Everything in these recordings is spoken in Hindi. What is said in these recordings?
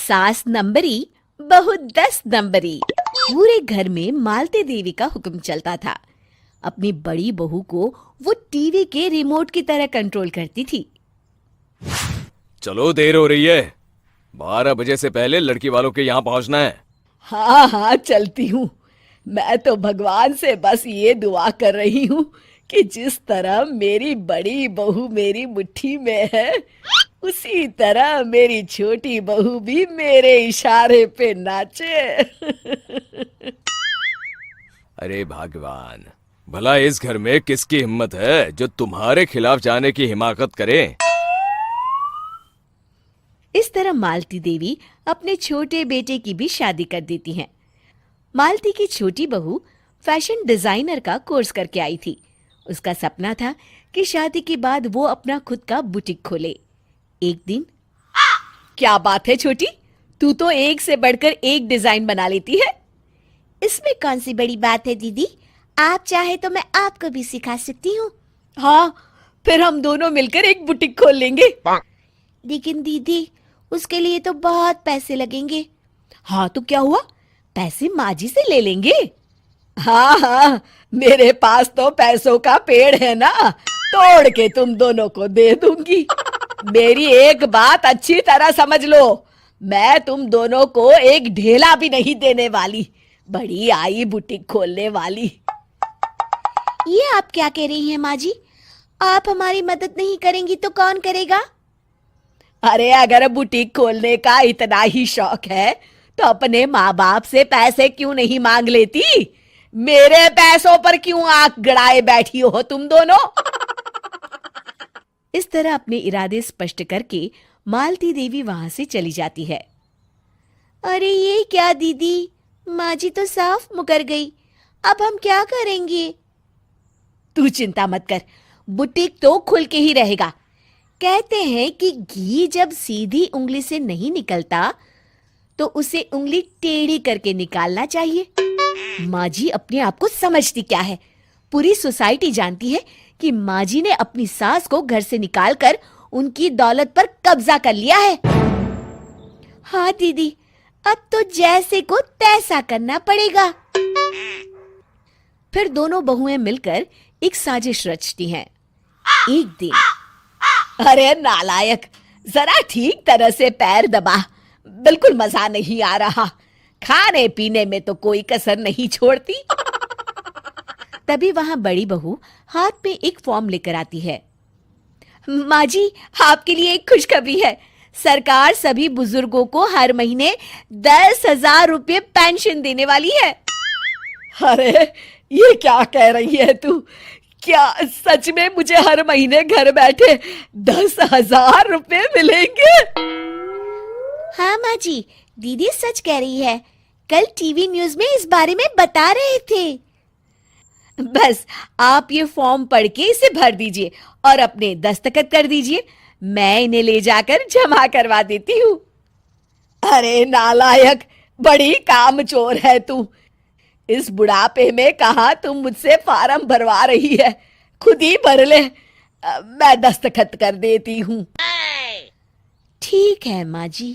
सास नंबरी, बहू 10 नंबरी। पूरे घर में मालती देवी का हुक्म चलता था। अपनी बड़ी बहू को वो टीवी के रिमोट की तरह कंट्रोल करती थी। चलो, देर हो रही है। 12 बजे से पहले लड़की वालों के यहाँ पहुंचना है। हाँ हाँ, चलती हूँ। मैं तो भगवान से बस ये दुआ कर रही हूँ कि जिस तरह मेरी बड़ी बहू मेरी मुट्ठी में है, उसी तरह मेरी छोटी बहू भी मेरे इशारे पे नाचे। अरे भगवान, भला इस घर में किसकी हिम्मत है जो तुम्हारे खिलाफ जाने की हिमाकत करे। इस तरह मालती देवी अपने छोटे बेटे की भी शादी कर देती हैं। मालती की छोटी बहू फैशन डिजाइनर का कोर्स करके आई थी। उसका सपना था कि शादी के बाद वो अपना खुद का बुटीक खोले। एक दिन, क्या बात है छोटी, तू तो एक से बढ़कर एक डिजाइन बना लेती है। इसमें कौन सी बड़ी बात है दीदी? आप चाहे तो मैं आपको भी सिखा सकती हूँ। हाँ, फिर हम दोनों मिलकर एक बुटीक खोल लेंगे। लेकिन दीदी, उसके लिए तो बहुत पैसे लगेंगे। हाँ तो क्या हुआ, पैसे माँ जी से ले लेंगे। हाँ हाँ, मेरे पास तो पैसों का पेड़ है ना, तोड़ के तुम दोनों को दे दूंगी। मेरी एक बात अच्छी तरह समझ लो, मैं तुम दोनों को एक ढेला भी नहीं देने वाली। बड़ी आई बुटीक खोलने वाली। ये आप क्या कह रही हैं माँ जी? आप हमारी मदद नहीं करेंगी तो कौन करेगा? अरे अगर बुटीक खोलने का इतना ही शौक है तो अपने माँ बाप से पैसे क्यों नहीं मांग लेती? मेरे पैसों पर क्यों आंख गड़ाए बैठी हो तुम दोनों? इस तरह अपने इरादे स्पष्ट करके मालती देवी वहां से चली जाती है। अरे ये क्या दीदी, माँ जी तो साफ मुकर गई। अब हम क्या करेंगे? तू चिंता मत कर, बुटीक तो खुल के ही रहेगा। कहते हैं कि घी जब सीधी उंगली से नहीं निकलता तो उसे उंगली टेढ़ी करके निकालना चाहिए। माँ जी अपने आप को समझती क्या है? पूरी सोसाइटी जानती है कि माँ जी ने अपनी सास को घर से निकालकर उनकी दौलत पर कब्जा कर लिया है। हाँ दीदी, अब तो जैसे को तैसा करना पड़ेगा। फिर दोनों बहुएं मिलकर एक साजिश रचती हैं। एक दिन, अरे नालायक, जरा ठीक तरह से पैर दबा, बिल्कुल मजा नहीं आ रहा। खाने पीने में तो कोई कसर नहीं छोड़ती। तभी वहां बड़ी बहू हाथ में एक फॉर्म लेकर आती है। माँ जी, आपके लिए एक खुशखबरी है। सरकार सभी बुजुर्गों को हर महीने 10,000 रुपये पेंशन देने वाली है। अरे ये क्या कह रही है तू? क्या सच में मुझे हर महीने घर बैठे 10,000 रुपये मिलेंगे? हाँ माँ जी, दीदी सच कह रही है। कल टीवी न्यूज में इस बारे में बता रहे थे। बस आप ये फॉर्म पढ़ के इसे भर दीजिए और अपने दस्तखत कर दीजिए। मैं इन्हें ले जाकर जमा करवा देती हूँ। अरे नालायक, बड़ी कामचोर है तू। इस बुढ़ापे में कहाँ तुम मुझसे फार्म भरवा रही है? खुद ही भर ले, मैं दस्तखत कर देती हूँ। ठीक है माँ जी।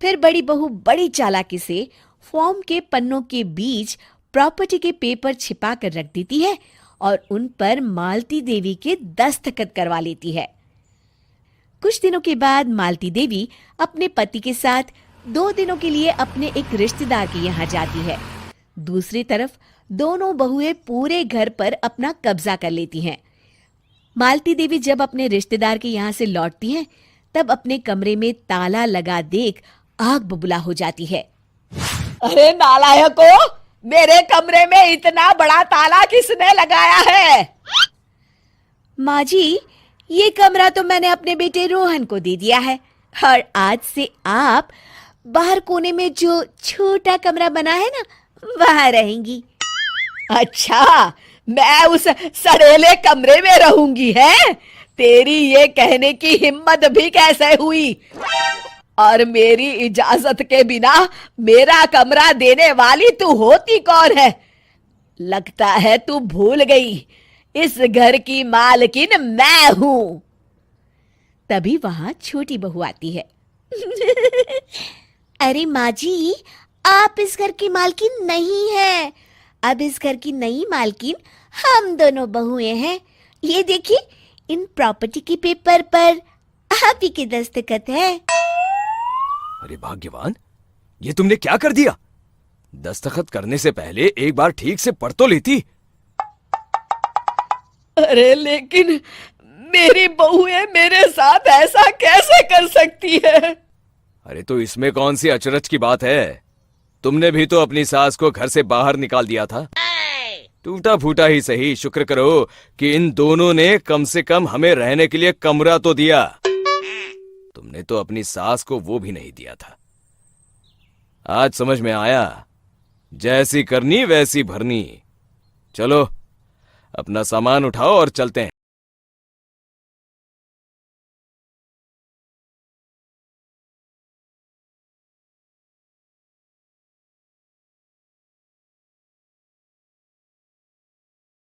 फिर बड़ी बहू बड़ी चालाकी से फॉर्म के पन्नों के बीच प्रॉपर्टी के पेपर छिपा कर रख देती है और उन पर मालती देवी के दस्तखत करवा लेती है। कुछ दिनों के बाद मालती देवी अपने पति के साथ 2 दिनों के लिए अपने एक रिश्तेदार के यहाँ जाती है। दूसरी तरफ दोनों बहुएं पूरे घर पर अपना कब्जा कर लेती हैं। मालती देवी जब अपने रिश्तेदार के यहाँ से लौटती हैं, तब अपने कमरे में ताला लगा देख आग बबूला हो जाती है। अरे नालायको, मेरे कमरे में इतना बड़ा ताला किसने लगाया है? माँ जी, ये कमरा तो मैंने अपने बेटे रोहन को दे दिया है और आज से आप बाहर कोने में जो छोटा कमरा बना है ना, वहां रहेंगी। अच्छा, मैं उस सड़ेले कमरे में रहूंगी है? तेरी ये कहने की हिम्मत भी कैसे हुई? और मेरी इजाजत के बिना मेरा कमरा देने वाली तू होती कौन है? लगता है तू भूल गई, इस घर की मालकिन मैं हूं। तभी वहां छोटी बहू आती है। अरे माँ जी, आप इस घर की मालकिन नहीं है। अब इस घर की नई मालकिन हम दोनों बहुएं हैं। ये देखिए, इन प्रॉपर्टी के पेपर पर आप ही के दस्तखत है। अरे भाग्यवान, ये तुमने क्या कर दिया? दस्तखत करने से पहले एक बार ठीक से पढ़ तो लेती। अरे लेकिन मेरी बहुएं मेरे साथ ऐसा कैसे कर सकती है? अरे तो इसमें कौन सी अचरज की बात है? तुमने भी तो अपनी सास को घर से बाहर निकाल दिया था। टूटा फूटा ही सही, शुक्र करो कि इन दोनों ने कम से कम हमें रहने के लिए कमरा तो दिया। तुमने तो अपनी सास को वो भी नहीं दिया था। आज समझ में आया, जैसी करनी वैसी भरनी। चलो, अपना सामान उठाओ और चलते हैं।